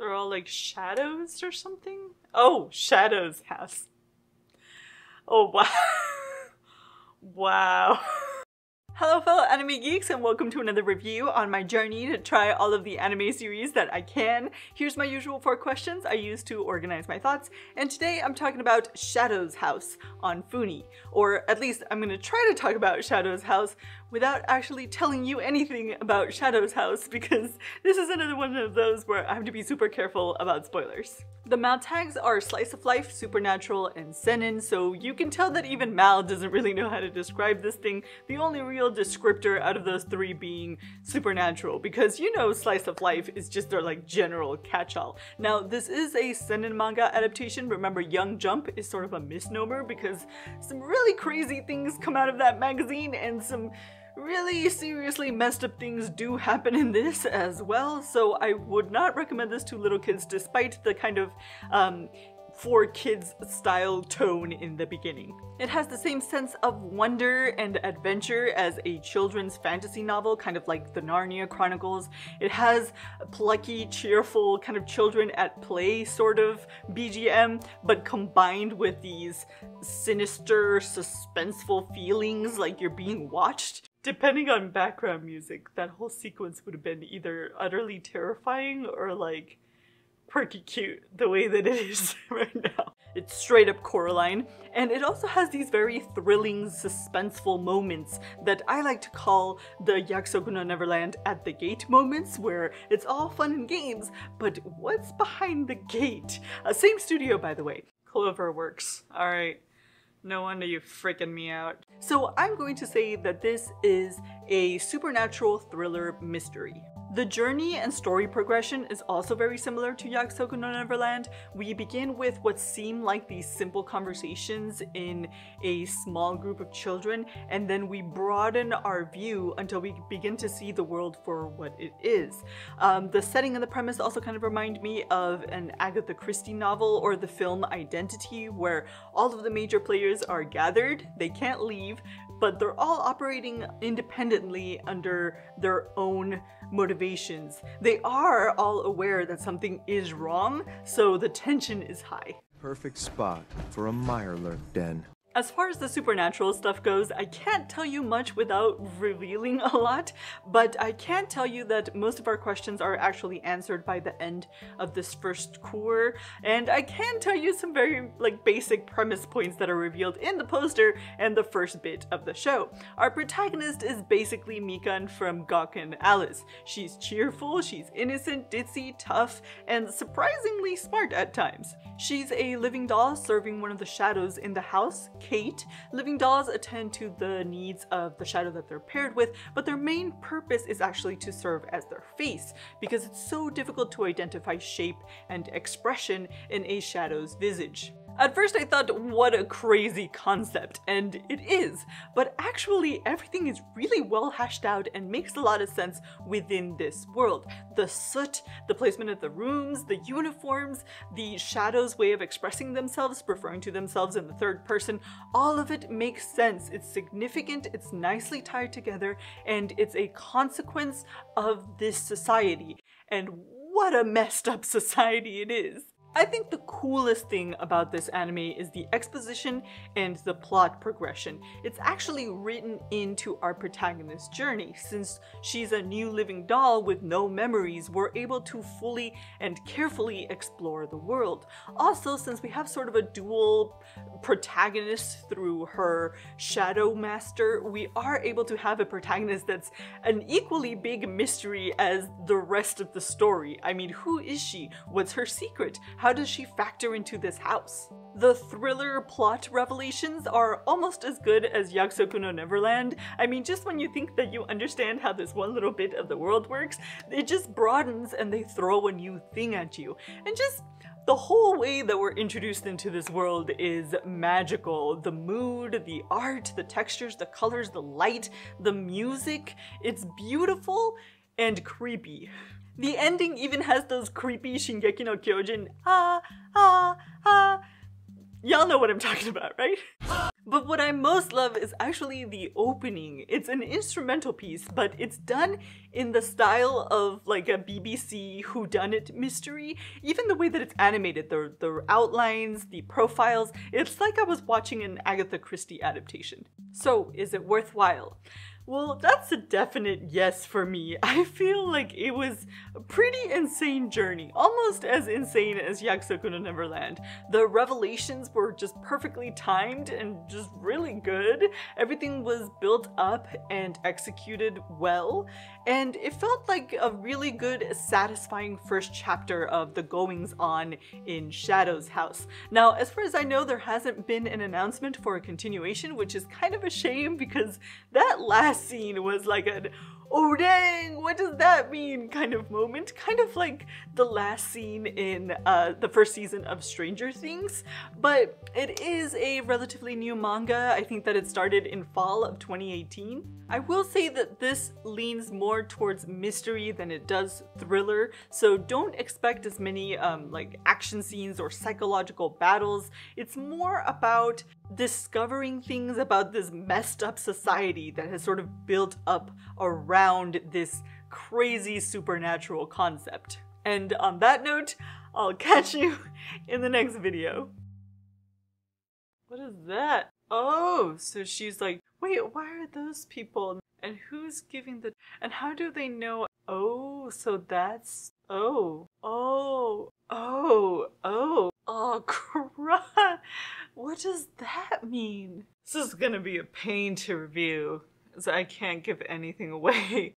They're all like shadows or something? Oh, Shadows House. Oh, wow. Wow. Hello fellow anime geeks and welcome to another review on my journey to try all of the anime series that I can. Here's my usual 4 questions I use to organize my thoughts, and today I'm talking about Shadows House on Funi. Or at least I'm going to try to talk about Shadows House without actually telling you anything about Shadows House, because this is another one of those where I have to be super careful about spoilers. The Mal tags are slice of life, supernatural, and seinen, so you can tell that even Mal doesn't really know how to describe this thing, the only real descriptor out of those 3 being supernatural, because you know slice of life is just their like general catch-all. Now this is a seinen manga adaptation. Remember, Young Jump is sort of a misnomer because some really crazy things come out of that magazine and some really seriously messed up things do happen in this as well, so I would not recommend this to little kids despite the kind of for kids style tone in the beginning. It has the same sense of wonder and adventure as a children's fantasy novel, kind of like the Narnia Chronicles. It has a plucky, cheerful, kind of children at play sort of BGM, but combined with these sinister, suspenseful feelings like you're being watched. Depending on background music, that whole sequence would have been either utterly terrifying or like pretty cute the way that it is right now. It's straight up Coraline, and it also has these very thrilling, suspenseful moments that I like to call the Yakusoku no Neverland at the gate moments, where it's all fun and games, but what's behind the gate? Same studio, by the way. Cloverworks. Alright. No wonder you freaking me out. So I'm going to say that this is a supernatural thriller mystery. The journey and story progression is also very similar to Yakusoku no Neverland. We begin with what seem like these simple conversations in a small group of children, and then we broaden our view until we begin to see the world for what it is. The setting and the premise also kind of remind me of an Agatha Christie novel or the film Identity, where all of the major players are gathered, they can't leave, but they're all operating independently under their own motivations. They are all aware that something is wrong, so the tension is high. Perfect spot for a Mirelurk den. As far as the supernatural stuff goes, I can't tell you much without revealing a lot, but I can tell you that most of our questions are actually answered by the end of this first cour, and I can tell you some very basic premise points that are revealed in the poster and the first bit of the show. Our protagonist is basically Mikan from Gakuen Alice. She's cheerful, she's innocent, ditzy, tough, and surprisingly smart at times. She's a living doll serving one of the shadows in the house, Kate. Living dolls attend to the needs of the shadow that they're paired with, but their main purpose is actually to serve as their face, because it's so difficult to identify shape and expression in a shadow's visage. At first I thought, what a crazy concept, and it is, but actually everything is really well hashed out and makes a lot of sense within this world. The soot, the placement of the rooms, the uniforms, the shadows' way of expressing themselves, referring to themselves in the third person, all of it makes sense. It's significant, it's nicely tied together, and it's a consequence of this society. And what a messed up society it is. I think the coolest thing about this anime is the exposition and the plot progression. It's actually written into our protagonist's journey. Since she's a new living doll with no memories, we're able to fully and carefully explore the world. Also, since we have sort of a dual protagonist through her shadow master, we are able to have a protagonist that's an equally big mystery as the rest of the story. I mean, who is she? What's her secret? How does she factor into this house? The thriller plot revelations are almost as good as Yakusoku no Neverland. I mean, just when you think that you understand how this one little bit of the world works, it just broadens and they throw a new thing at you. And just the whole way that we're introduced into this world is magical. The mood, the art, the textures, the colors, the light, the music, it's beautiful and creepy. The ending even has those creepy Shingeki no Kyojin, Y'all know what I'm talking about, right? But what I most love is actually the opening. It's an instrumental piece, but it's done in the style of like a BBC whodunit mystery. Even the way that it's animated, the outlines, the profiles, it's like I was watching an Agatha Christie adaptation. So, is it worthwhile? Well, that's a definite yes for me. I feel like it was a pretty insane journey, almost as insane as Yakusoku no Neverland. The revelations were just perfectly timed and just really good. Everything was built up and executed well, and it felt like a really good, satisfying first chapter of the goings-on in Shadow's house. Now, as far as I know, there hasn't been an announcement for a continuation, which is kind of a shame because that last scene was like an oh dang, what does that mean kind of moment, kind of like the last scene in the first season of Stranger Things. But it is a relatively new manga. I think that it started in fall of 2018. I will say that this leans more towards mystery than it does thriller, so don't expect as many like action scenes or psychological battles. It's more about discovering things about this messed up society that has sort of built up around this crazy supernatural concept. And on that note, I'll catch you in the next video. What is that? Oh, so she's like, wait, why are those people? And who's giving the... And how do they know? Oh, so that's... Oh, crap. What does that mean? This is gonna be a pain to review, so I can't give anything away.